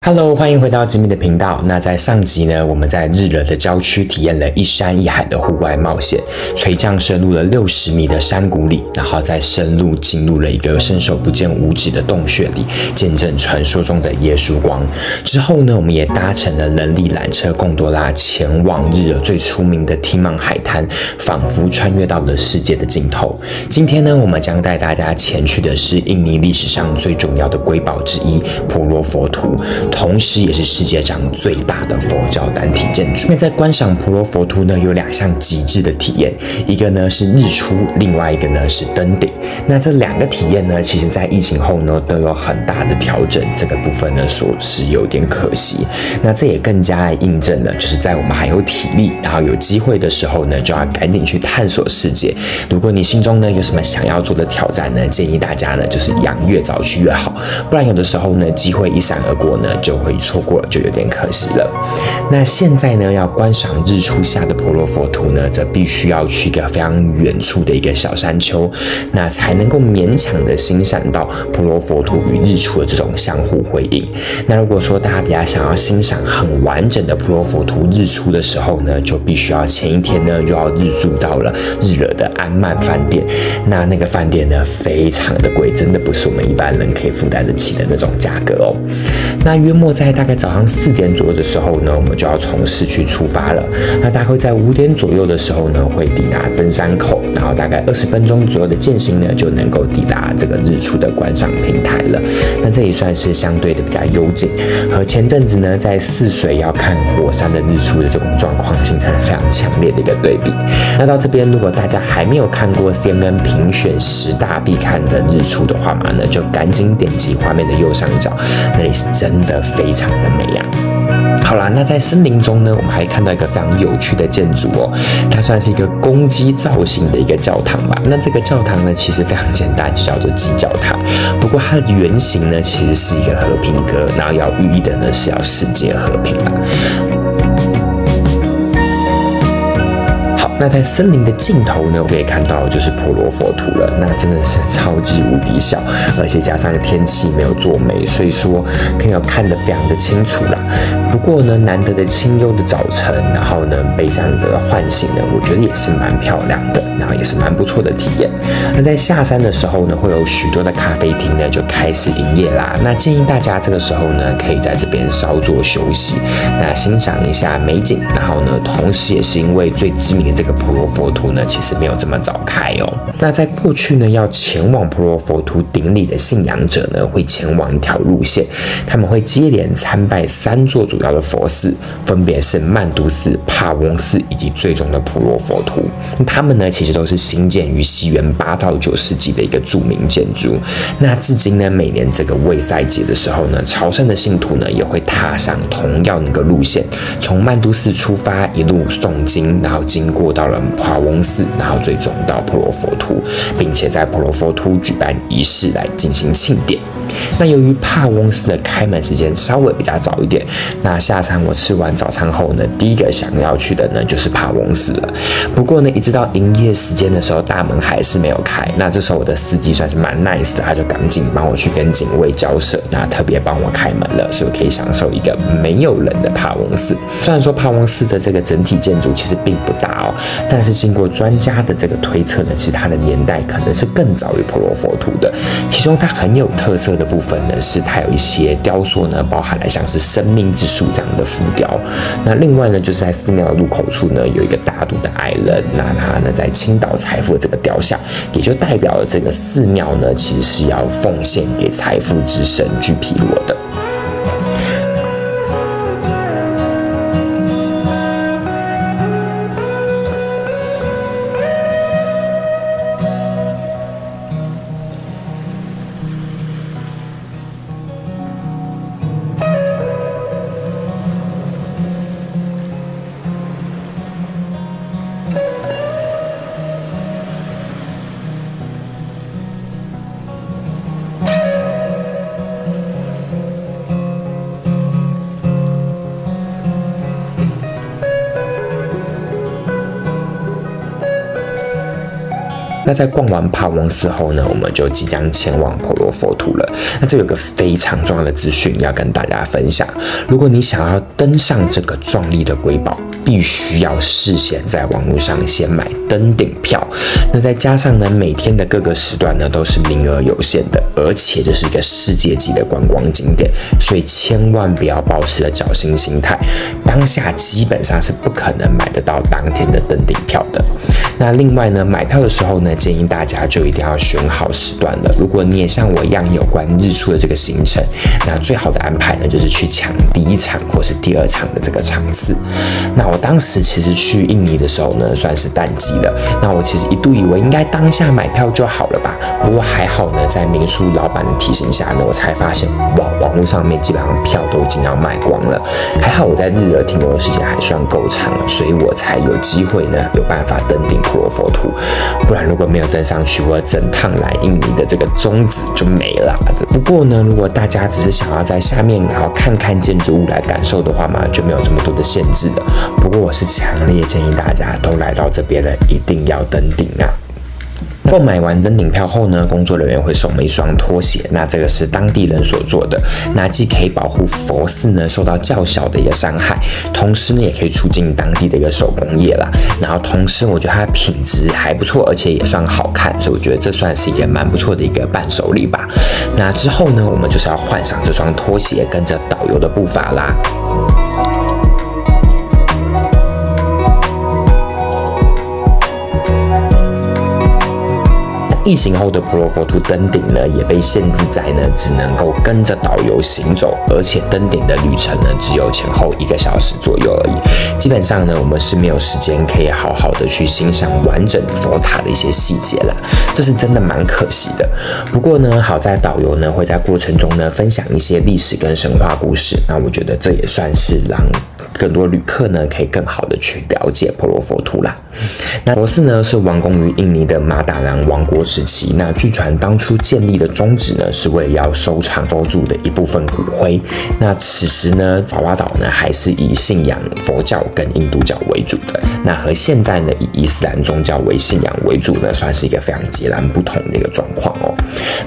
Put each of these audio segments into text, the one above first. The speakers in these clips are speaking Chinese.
Hello， 欢迎回到知名的频道。那在上集呢，我们在日惹的郊区体验了一山一海的户外冒险，垂降深入了60米的山谷里，然后再深入进入了一个伸手不见五指的洞穴里，见证传说中的耶稣光。之后呢，我们也搭乘了人力缆车贡多拉前往日惹最出名的提曼海滩，仿佛穿越到了世界的尽头。今天呢，我们将带大家前去的是印尼历史上最重要的瑰宝之一——婆罗佛图。同时也是世界上最大的佛教单体建筑。那在观赏婆罗佛图呢，有2项极致的体验，一个呢是日出，另外一个呢是登顶。那这2个体验呢，其实在疫情后呢都有很大的调整，这个部分呢说是有点可惜。那这也更加印证了，就是在我们还有体力，然后有机会的时候呢，就要赶紧去探索世界。如果你心中呢有什么想要做的挑战呢，建议大家呢就是越早去越好，不然有的时候呢机会一闪而过呢，就会错过了，就有点可惜了。那现在呢，要观赏日出下的婆罗佛图呢，则必须要去一个非常远处的一个小山丘，那才能够勉强的欣赏到婆罗佛图与日出的这种相互辉映。那如果说大家比较想要欣赏很完整的婆罗佛图日出的时候呢，就必须要前一天呢就要入住到了日惹的安曼饭店。那个饭店呢非常的贵，真的不是我们一般人可以负担得起的那种价格哦。那约莫在大概早上4点左右的时候呢，我们就要从市区出发了。那大概会在5点左右的时候呢，会抵达登山口，然后大概20分钟左右的健行呢，就能够抵达这个日出的观赏平台了。那这也算是相对的比较幽静，和前阵子呢在泗水要看火山的日出的这种状况形成了非常强烈的一个对比。那到这边，如果大家还没有看过 CNN 评选10大必看的日出的话嘛，那就赶紧点击画面的右上角，那里是真的非常的美呀。好啦，那在森林中呢，我们还看到一个非常有趣的建筑哦，它算是一个公鸡造型的一个教堂吧。那这个教堂呢，其实非常简单，就叫做鸡教堂。不过它的原型呢，其实是一个和平鸽，然后要寓意的呢是要世界和平啦。那在森林的尽头呢，我可以看到就是婆罗佛图了。那真的是超级无敌小，而且加上天气没有作美，所以说可以看得非常的清楚啦。不过呢，难得的清幽的早晨，然后呢被这样的唤醒呢，我觉得也是蛮漂亮的，然后也是蛮不错的体验。那在下山的时候呢，会有许多的咖啡厅呢就开始营业啦。那建议大家这个时候呢，可以在这边稍作休息，那欣赏一下美景，然后呢，同时也是因为最知名的这个婆罗佛图呢，其实没有这么早开哦。那在过去呢，要前往婆罗佛图顶礼的信仰者呢，会前往一条路线，他们会接连参拜3座主要的佛寺，分别是曼都寺、帕翁寺以及最终的婆罗佛图。他们呢，其实都是兴建于西元8到9世纪的一个著名建筑。那至今呢，每年这个卫赛节的时候呢，朝圣的信徒呢，也会踏上同样的一个路线，从曼都寺出发，一路诵经，然后经过到了帕翁寺，然后最终到婆罗佛图，并且在婆罗佛图举办仪式来进行庆典。那由于帕翁寺的开门时间稍微比较早一点，那下山我吃完早餐后呢，第一个想要去的呢就是帕翁寺了。不过呢，一直到营业时间的时候，大门还是没有开。那这时候我的司机算是蛮 nice 的，他就赶紧帮我去跟警卫交涉，那特别帮我开门了，所以我可以享受一个没有人的帕翁寺。虽然说帕翁寺的这个整体建筑其实并不大哦，但是经过专家的这个推测呢，其实它的年代可能是更早于婆罗佛图的。其中它很有特色的部分呢，是它有一些雕塑呢，包含了像是生命之树这样的浮雕。那另外呢，就是在寺庙的入口处呢，有一个大肚的矮人，那他呢在倾倒财富的这个雕像，也就代表了这个寺庙呢，其实是要奉献给财富之神巨毗罗的。那在逛完帕翁寺后呢，我们就即将前往婆罗佛图了。那这有个非常重要的资讯要跟大家分享，如果你想要登上这个壮丽的瑰宝，必须要事先在网络上先买登顶票。那再加上呢，每天的各个时段呢都是名额有限的，而且这是一个世界级的观光景点，所以千万不要抱持着侥幸心态，当下基本上是不可能买得到当天的登顶票的。那另外呢，买票的时候呢，建议大家就一定要选好时段了。如果你也像我一样有关日出的这个行程，那最好的安排呢，就是去抢第一场或是第二场的这个场次。那我当时其实去印尼的时候呢，算是淡季了。那我其实一度以为应该当下买票就好了吧，不过还好呢，在民宿老板的提醒下呢，我才发现哇，网络上面基本上票都已经要卖光了。还好我在日惹停留的时间还算够长，所以我才有机会呢，有办法登顶婆罗佛图。不然如果没有登上去，我整趟来印尼的这个宗旨就没了。不过呢，如果大家只是想要在下面好看看建筑物来感受的话嘛，就没有这么多的限制了。不过我是强烈建议大家都来到这边了，一定要登顶啊！购买完登顶票后呢，工作人员会送我们一双拖鞋，那这个是当地人所做的，那既可以保护佛寺呢受到较小的一个伤害，同时呢也可以促进当地的一个手工业啦。然后同时我觉得它的品质还不错，而且也算好看，所以我觉得这算是一个蛮不错的一个伴手礼吧。那之后呢，我们就是要换上这双拖鞋，跟着导游的步伐啦。疫情后的婆罗佛图登顶呢，也被限制在呢，只能够跟着导游行走，而且登顶的旅程呢，只有前后1个小时左右而已。基本上呢，我们是没有时间可以好好的去欣赏完整佛塔的一些细节啦，这是真的蛮可惜的。不过呢，好在导游呢会在过程中呢分享一些历史跟神话故事，那我觉得这也算是让更多旅客呢可以更好的去了解婆罗佛图啦。那佛寺呢是完工于印尼的马达兰王国时期，那据传当初建立的宗旨呢是为了要收藏佛祖的一部分骨灰。那此时呢，爪哇岛呢还是以信仰佛教跟印度教为主的，那和现在呢以伊斯兰宗教为信仰为主呢，算是一个非常截然不同的一个状况哦。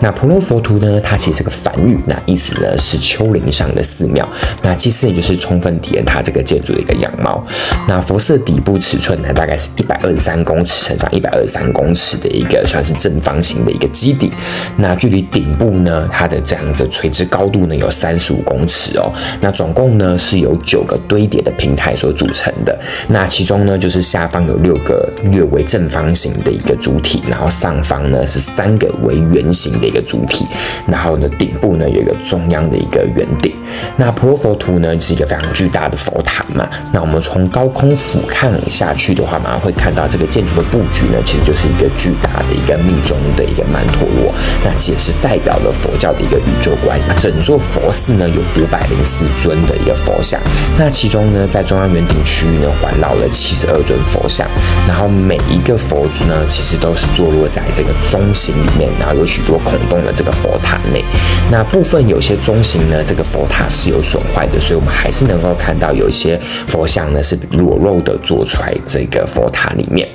那婆罗佛图呢，它其实是个梵语，那意思呢是丘陵上的寺庙，那其实也就是充分体验它这个建筑的一个样貌。那佛寺的底部尺寸呢，大概是123公尺乘上123公尺的一个算是正方形的一个基底。那距离顶部呢，它的这样子垂直高度呢有35公尺哦。那总共呢是由9个堆叠的平台所组成的。那其中呢就是下方有6个略为正方形的一个主体，然后上方呢是3个为圆形的一个主体，然后呢顶部呢有一个中央的一个圆顶。那婆罗佛图呢是一个非常巨大的佛塔嘛，那我们从高空俯瞰下去的话嘛，会看到这个建筑的布局呢，其实就是一个巨大的一个密宗的一个曼陀罗，那也是代表了佛教的一个宇宙观。那整座佛寺呢有504尊的一个佛像，那其中呢在中央圆顶区域呢环绕了72尊佛像，然后每一个佛祖呢其实都是坐落在这个中形里面，然后有许多孔洞的这个佛塔内。那部分有些中形呢，这个佛塔是有损坏的，所以我们还是能够看到有一些佛像呢是裸露的做出来这个佛塔里面。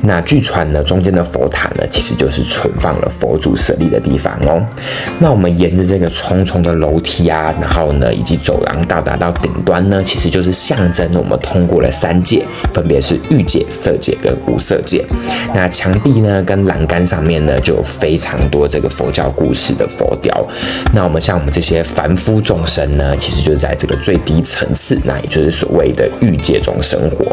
那据传呢，中间的佛塔呢其实就是存放了佛祖舍利的地方哦。那我们沿着这个重重的楼梯啊，然后呢以及走廊到达到顶端呢，其实就是象征我们通过了3界，分别是欲界、色界跟无色界。那墙壁呢跟栏杆上面呢就有非常多这个佛教故事的佛雕。那我们像我们这些凡夫众生呢，其实就是在这个最低层次，那也就是所谓的欲界中生活。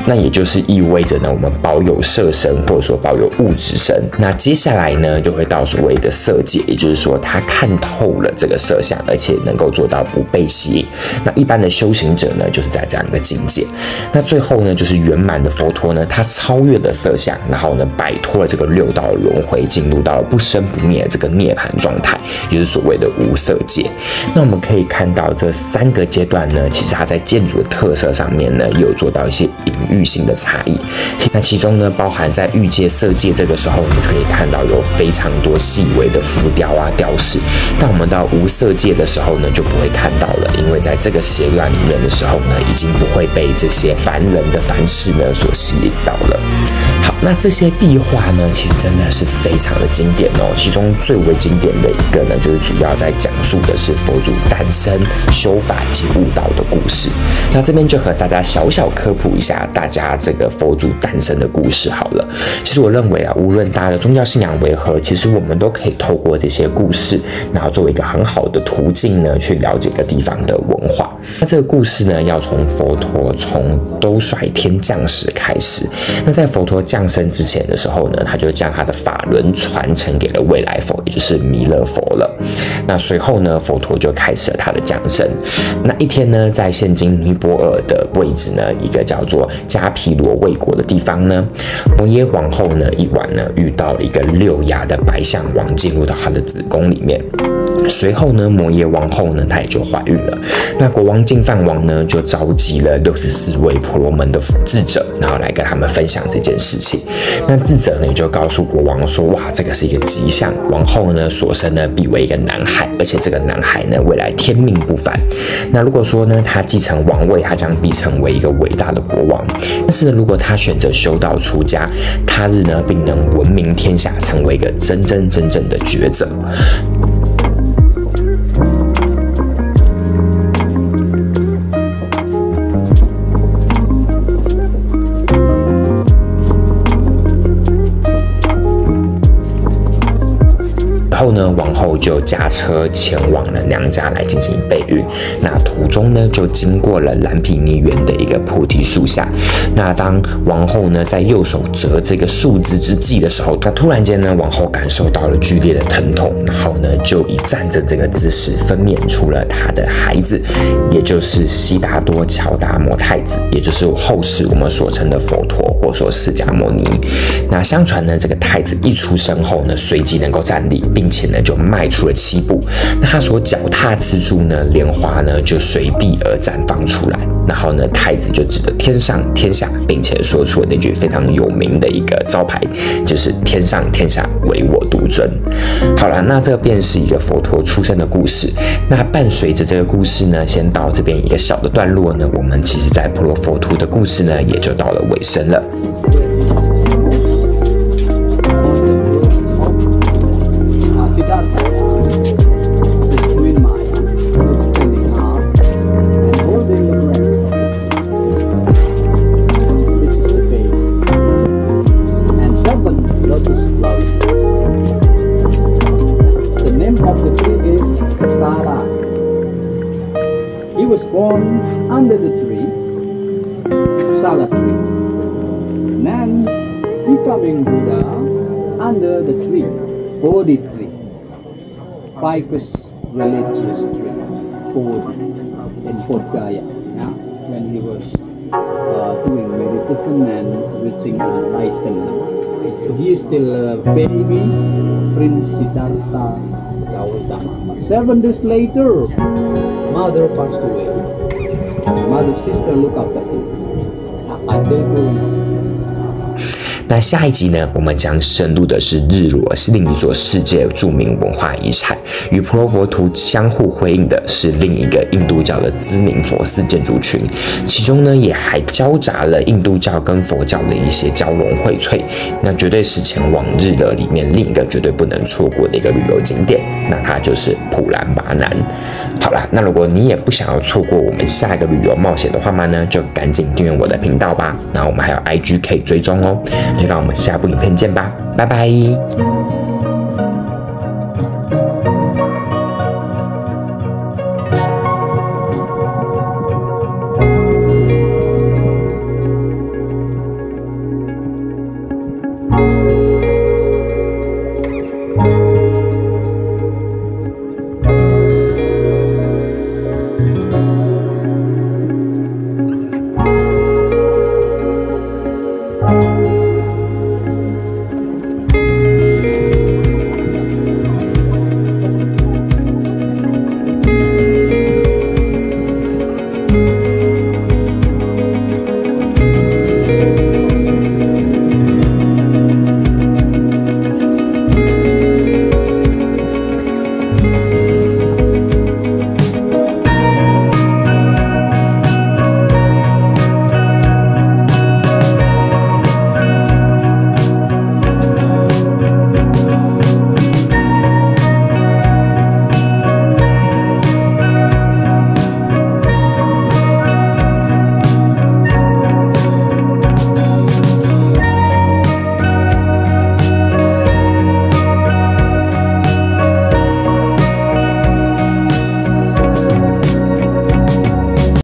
那也就是意味着呢，我们保有色身或者说保有物质身。那接下来呢，就会到所谓的色界，也就是说他看透了这个色相，而且能够做到不被吸引。那一般的修行者呢，就是在这样的境界。那最后呢，就是圆满的佛陀呢，他超越了色相，然后呢，摆脱了这个6道轮回，进入到不生不灭的这个涅槃状态，也就是所谓的无色界。那我们可以看到这3个阶段呢，其实它在建筑的特色上面呢，也有做到一些隐喻性的差异。那其中呢，包含在欲界、色界这个时候，我们就可以看到有非常多细微的浮雕啊、雕饰。但我们到无色界的时候呢，就不会看到了，因为在这个阶段里面的时候呢，已经不会被这些凡人的凡事呢所吸引到了。好。那这些壁画呢，其实真的是非常的经典哦。其中最为经典的一个呢，就是主要在讲述的是佛祖诞生、修法及悟道的故事。那这边就和大家小小科普一下，大家这个佛祖诞生的故事好了。其实我认为啊，无论大家的宗教信仰为何，其实我们都可以透过这些故事，然后作为一个很好的途径呢，去了解一个地方的文化。那这个故事呢，要从佛陀从兜率天降时开始。那在佛陀降生之前的时候呢，他就将他的法轮传承给了未来佛，也就是弥勒佛了。那随后呢，佛陀就开始了他的降生。那一天呢，在现今尼泊尔的位置呢，一个叫做迦毗罗卫国的地方呢，摩耶皇后呢一晚呢遇到了一个6牙的白象王进入到她的子宫里面。随后呢，摩耶王后呢，她也就怀孕了。那国王净饭王呢，就召集了64位婆罗门的智者，然后来跟他们分享这件事情。那智者呢，也就告诉国王说：“哇，这个是一个吉象，王后呢所生呢必为一个男孩，而且这个男孩呢未来天命不凡。那如果说呢他继承王位，他将必成为一个伟大的国王。但是呢，如果他选择修道出家，他日呢必能闻名天下，成为一个真正的觉者。”后呢，王后就驾车前往了娘家来进行备孕。那途中呢，就经过了蓝毗尼园的一个菩提树下。那当王后呢在右手折这个树枝之际的时候，那突然间呢，王后感受到了剧烈的疼痛，然后呢就以站着这个姿势分娩出了她的孩子，也就是悉达多乔达摩太子，也就是后世我们所称的佛陀或说释迦牟尼。那相传呢，这个太子一出生后呢，随即能够站立，并且呢就迈出了7步。那他所脚踏之处呢，莲花呢就随地而绽放出来。然后呢，太子就指着天上天下，并且说出了那句非常有名的一个招牌，就是天上天下唯我独尊。好了，那这便是一个佛陀出生的故事。那伴随着这个故事呢，先到这边一个小的段落呢，我们其实在婆罗佛图的故事呢，也就到了尾声了。Under the tree, Sala tree. Then becoming Buddha under the tree, Bodhi tree, ficus religious tree, Bodhi in Bodh Gaya. Yeah? When he was doing meditation and reaching enlightenment. So he is still a baby, Prince Siddhartha Gautama. 7 days later, mother passed away. Mother sister look after him. Until growing. 那下一集呢，我们将深入的是日罗，是另一座世界著名文化遗产。与婆罗佛图相互辉映的是另一个印度教的知名佛寺建筑群，其中呢也还交杂了印度教跟佛教的一些交融荟萃。那绝对是前往日惹里面另一个绝对不能错过的一个旅游景点，那它就是普兰巴南。好啦，那如果你也不想要错过我们下一个旅游冒险的话呢，就赶紧订阅我的频道吧。那我们还有 IG 可以追踪哦。就让我们下部影片见吧，拜拜。